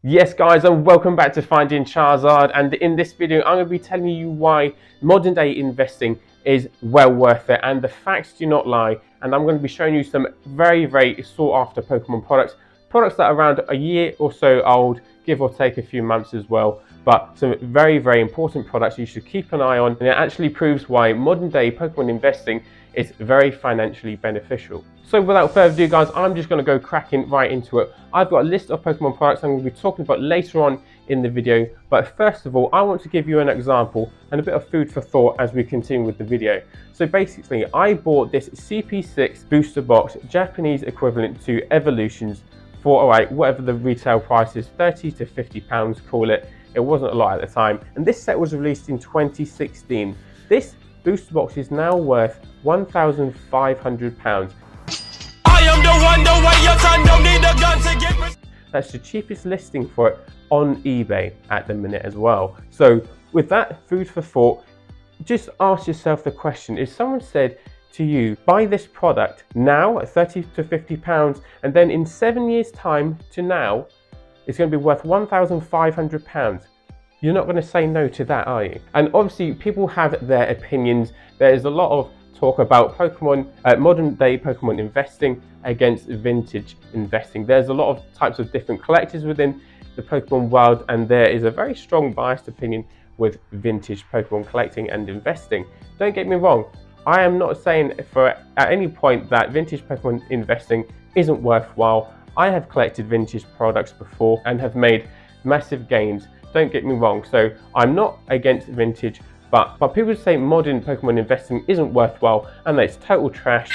Yes guys, and welcome back to Finding Charizard, and in this video I'm going to be telling you why modern day investing is well worth it and the facts do not lie. And I'm going to be showing you some very sought after Pokemon products that are around a year or so old, give or take a few months as well, but some very important products you should keep an eye on, and it actually proves why modern day Pokemon investing is very financially beneficial. So without further ado guys, I'm just going to go cracking right into it. I've got a list of Pokemon products I'm going to be talking about later on in the video, but first of all I want to give you an example and a bit of food for thought as we continue with the video. So basically I bought this CP6 booster box, Japanese equivalent to Eeveelutions, for whatever the retail price is, 30 to 50 pounds, call it. It wasn't a lot at the time, and this set was released in 2016. This booster box is now worth £1,500. That's the cheapest listing for it on eBay at the minute as well. So with that food for thought, just ask yourself the question, if someone said to you, buy this product now at 30 to 50 pounds, and then in 7 years time to now it's going to be worth £1,500, you're not going to say no to that, are you? And obviously people have their opinions. There is a lot of talk about Pokemon, modern day Pokemon investing against vintage investing. There's a lot of types of different collectors within the Pokemon world, and there is a very strong biased opinion with vintage Pokemon collecting and investing. Don't get me wrong, I am not saying at any point that vintage Pokemon investing isn't worthwhile. I have collected vintage products before and have made massive gains. Don't get me wrong, so I'm not against vintage, but people say modern Pokemon investing isn't worthwhile and that it's total trash.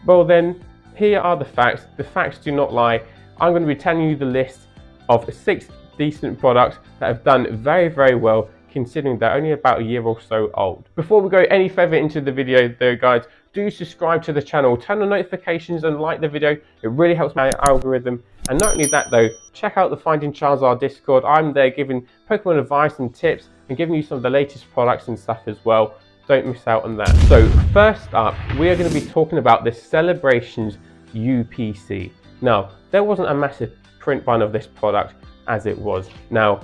Well then, here are the facts. The facts do not lie. I'm going to be telling you the list of 6 decent products that have done very well, considering they're only about a year or so old. Before we go any further into the video though guys, do subscribe to the channel, turn on notifications and like the video. It really helps my algorithm. And not only that though, check out the Finding Charizard Discord. I'm there giving Pokemon advice and tips and giving you some of the latest products and stuff as well. Don't miss out on that. So first up, we are going to be talking about the Celebrations UPC. Now, there wasn't a massive print run of this product as it was. Now,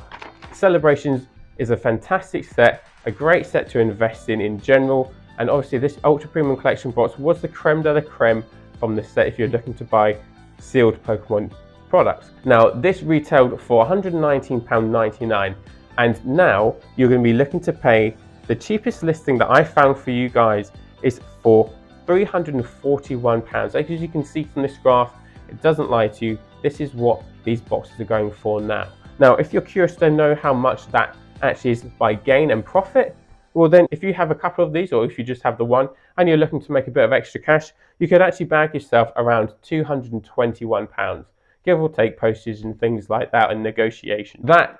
Celebrations is a fantastic set, a great set to invest in general, and obviously this Ultra Premium Collection box was the creme de la creme from the set if you're looking to buy sealed Pokemon products. Now this retailed for £119.99, and now you're going to be looking to pay, the cheapest listing that I found for you guys is for £341. As you can see from this graph, it doesn't lie to you, this is what these boxes are going for now. Now if you're curious to know how much that actually is by gain and profit, well then if you have a couple of these, or if you just have the one and you're looking to make a bit of extra cash, you could actually bag yourself around £221, give or take postage and things like that and negotiation. That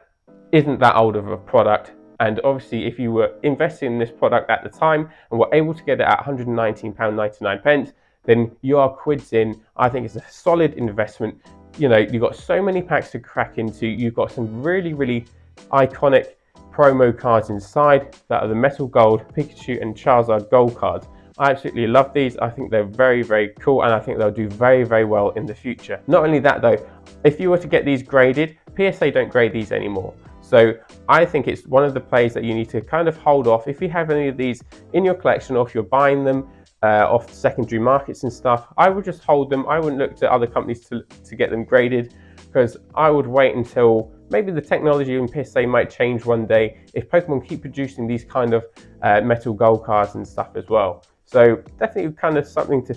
isn't that old of a product, and obviously if you were investing in this product at the time and were able to get it at £119.99, then you are quids in. I think it's a solid investment. You know, you've got so many packs to crack into, you've got some really iconic promo cards inside that are the Metal Gold, Pikachu and Charizard Gold cards. I absolutely love these. I think they're very cool, and I think they'll do very well in the future. Not only that though, if you were to get these graded, PSA don't grade these anymore. So I think it's one of the plays that you need to kind of hold off. If you have any of these in your collection, or if you're buying them off secondary markets and stuff, I would just hold them. I wouldn't look to other companies to get them graded, because I would wait until maybe the technology in PSA might change one day if Pokemon keep producing these kind of Metal Gold cards and stuff as well. So definitely kind of something to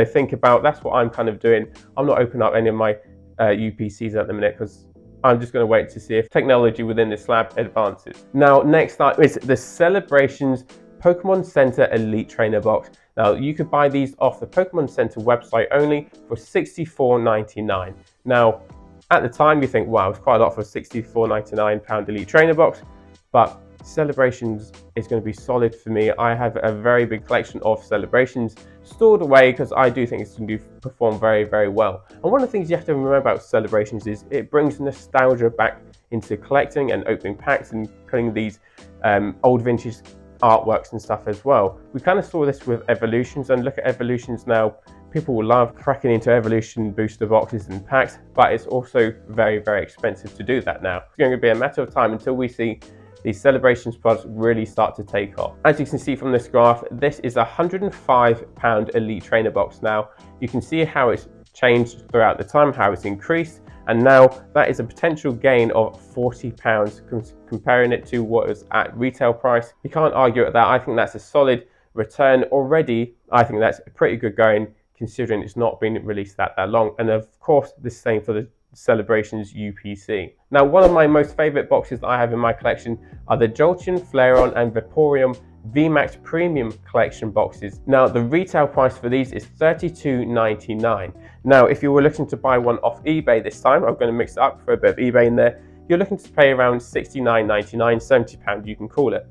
think about. That's what I'm kind of doing. I'm not opening up any of my UPCs at the minute, because I'm just going to wait to see if technology within this lab advances. Now next up is the Celebrations Pokemon Center Elite Trainer Box. Now you could buy these off the Pokemon Center website only for £64.99. Now at the time you think, wow, it's quite a lot for a £64.99 Elite Trainer box, but Celebrations is going to be solid for me. I have a very big collection of Celebrations stored away because I do think it's going to perform very well. And one of the things you have to remember about Celebrations is it brings nostalgia back into collecting and opening packs and putting these old vintage artworks and stuff as well. We kind of saw this with Eeveelutions, and look at Eeveelutions now People will love cracking into Eeveelution booster boxes and packs, but it's also very, very expensive to do that now. It's going to be a matter of time until we see these celebrations products really start to take off. As you can see from this graph, this is a £105 Elite Trainer box now. You can see how it's changed throughout the time, how it's increased, and now that is a potential gain of £40 comparing it to what is at retail price. You can't argue at that. I think that's a solid return already. I think that's pretty good going considering it's not been released that long, and of course the same for the Celebrations UPC. Now, one of my most favorite boxes that I have in my collection are the Jolteon, Flareon and Vaporeon Vmax Premium Collection boxes. Now, the retail price for these is $32.99. Now, if you were looking to buy one off eBay this time, I'm going to mix it up for a bit of eBay in there, you're looking to pay around $69.99, £70 you can call it.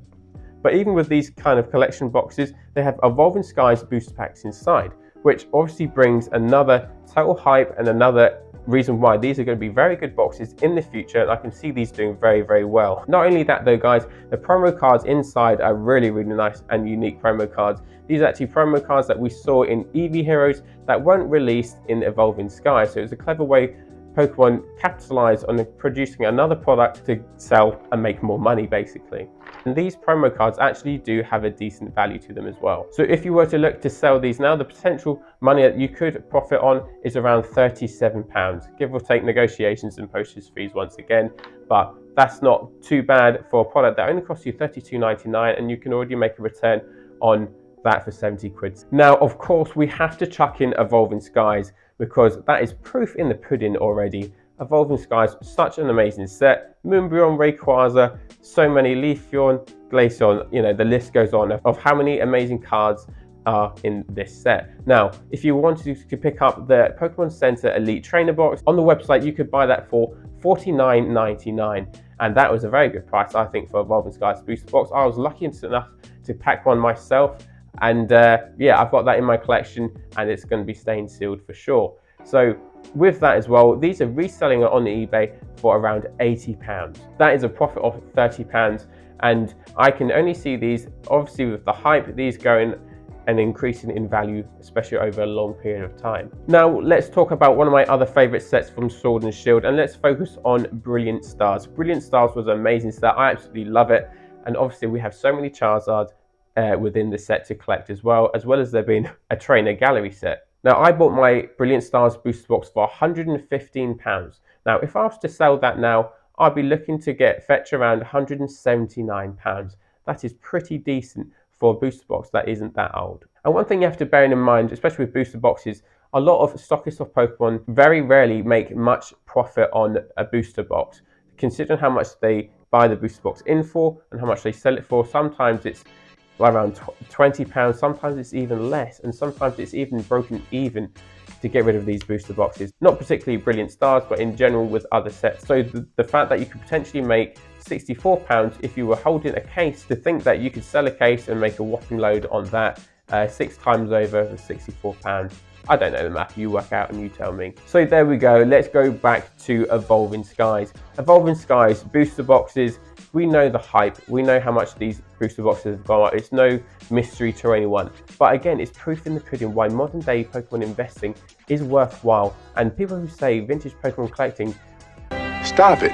But even with these kind of collection boxes, they have Evolving Skies booster packs inside, which obviously brings another total hype and another reason why these are going to be very good boxes in the future, and I can see these doing very, very well. Not only that though, guys, the promo cards inside are really, really nice and unique promo cards. These are actually promo cards that we saw in Eevee Heroes that weren't released in Evolving Skies, so it was a clever way Pokemon capitalized on producing another product to sell and make more money basically. And these promo cards actually do have a decent value to them as well. So if you were to look to sell these now, the potential money that you could profit on is around £37, give or take negotiations and postage fees once again. But that's not too bad for a product that only costs you $32.99, and you can already make a return on that for 70 quid. Now, of course, we have to chuck in Evolving Skies because that is proof in the pudding already. Evolving Skies, such an amazing set. Moonbryon, Rayquaza, so many Leafeon, Glaceon, you know, the list goes on of how many amazing cards are in this set. Now, if you wanted to pick up the Pokemon Center Elite Trainer box on the website, you could buy that for $49.99, and that was a very good price, I think, for Evolving Skies booster box. I was lucky enough to pack one myself, and yeah, I've got that in my collection, and it's going to be staying sealed for sure. So with that as well, these are reselling on eBay for around £80. That is a profit of £30, and I can only see these, obviously with the hype, these going and increasing in value, especially over a long period of time. Now let's talk about one of my other favorite sets from Sword and Shield, and let's focus on Brilliant Stars. Brilliant Stars was an amazing set. I absolutely love it, and obviously we have so many Charizards within the set to collect as well as there being a trainer gallery set. Now, I bought my Brilliant Stars booster box for £115. Now, if I was to sell that now, I'd be looking to fetch around £179. That is pretty decent for a booster box that isn't that old. And one thing you have to bear in mind, especially with booster boxes, a lot of stockists of Pokemon very rarely make much profit on a booster box. Considering how much they buy the booster box in for and how much they sell it for, sometimes it's around £20, sometimes it's even less, and sometimes it's even broken even to get rid of these booster boxes. Not particularly Brilliant Stars, but in general with other sets. So the fact that you could potentially make £64 if you were holding a case, to think that you could sell a case and make a whopping load on that 6 times over the £64. I don't know the math, you work out and you tell me. So there we go, let's go back to Evolving Skies. Evolving Skies booster boxes, we know the hype, we know how much these booster boxes have gone up. It's no mystery to anyone. But again, it's proof in the pudding why modern day Pokemon investing is worthwhile. And people who say vintage Pokemon collecting, stop it.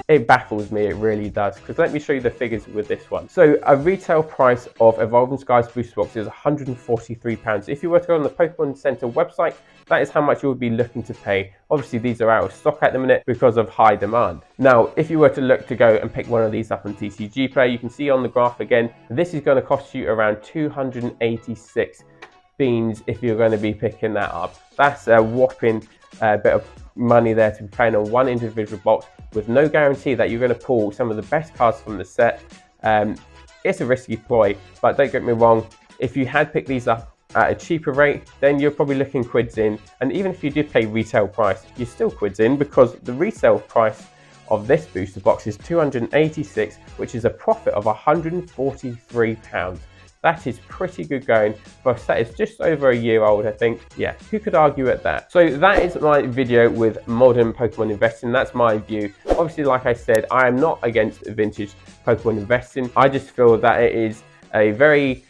It baffles me, it really does. Because let me show you the figures with this one. So a retail price of Evolving Skies booster box is £143. If you were to go on the Pokemon Center website, that is how much you would be looking to pay. Obviously, these are out of stock at the minute because of high demand. Now, if you were to look to go and pick one of these up on TCG Player, you can see on the graph again, this is going to cost you around 286 beans if you're going to be picking that up. That's a whopping bit of money there to be paying on one individual box with no guarantee that you're going to pull some of the best cards from the set. It's a risky ploy, but don't get me wrong, if you had picked these up at a cheaper rate, then you're probably looking quids in, and even if you did pay retail price, you're still quids in, because the resale price of this booster box is 286, which is a profit of £143. That is pretty good going for a set. It's just over a year old, I think. Yeah, who could argue at that? So that is my video with modern Pokemon investing. That's my view. Obviously, like I said, I am not against vintage Pokemon investing. I just feel that it is a very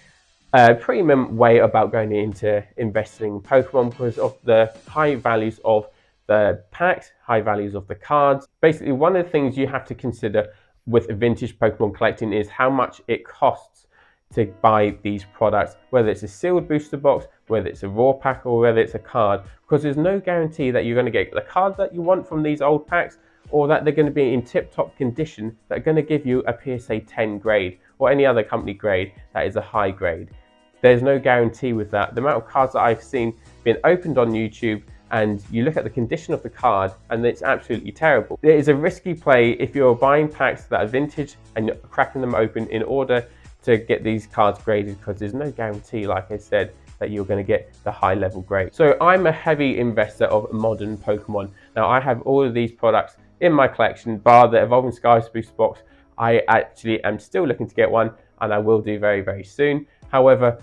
premium way about going into investing in Pokemon because of the high values of the packs, high values of the cards. Basically, one of the things you have to consider with vintage Pokemon collecting is how much it costs to buy these products, whether it's a sealed booster box, whether it's a raw pack, or whether it's a card, because there's no guarantee that you're going to get the card that you want from these old packs, or that they're going to be in tip-top condition that are going to give you a PSA 10 grade or any other company grade that is a high grade. There's no guarantee with that. The amount of cards that I've seen being opened on YouTube, and you look at the condition of the card and it's absolutely terrible. It is a risky play if you're buying packs that are vintage and you're cracking them open in order to get these cards graded, because there's no guarantee, like I said, that you're going to get the high level grade. So I'm a heavy investor of modern Pokemon. Now I have all of these products in my collection, bar the Evolving Skies boost box. I actually am still looking to get one, and I will do very, very soon. However,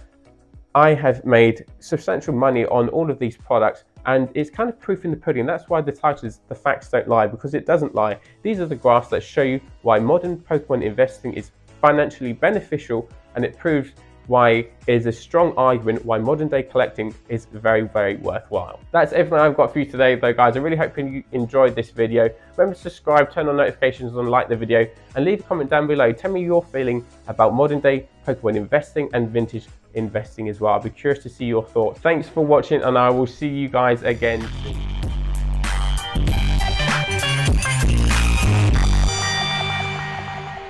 I have made substantial money on all of these products, and it's kind of proof in the pudding. That's why the title is The Facts Don't Lie, because it doesn't lie. These are the graphs that show you why modern Pokemon investing is financially beneficial, and it proves why it is a strong argument why modern day collecting is very, very worthwhile. That's everything I've got for you today though, guys. I really hope you enjoyed this video. Remember to subscribe, turn on notifications and like the video, and leave a comment down below. Tell me your feeling about modern day Pokemon investing and vintage investing as well. I'll be curious to see your thoughts. Thanks for watching, and I will see you guys again soon.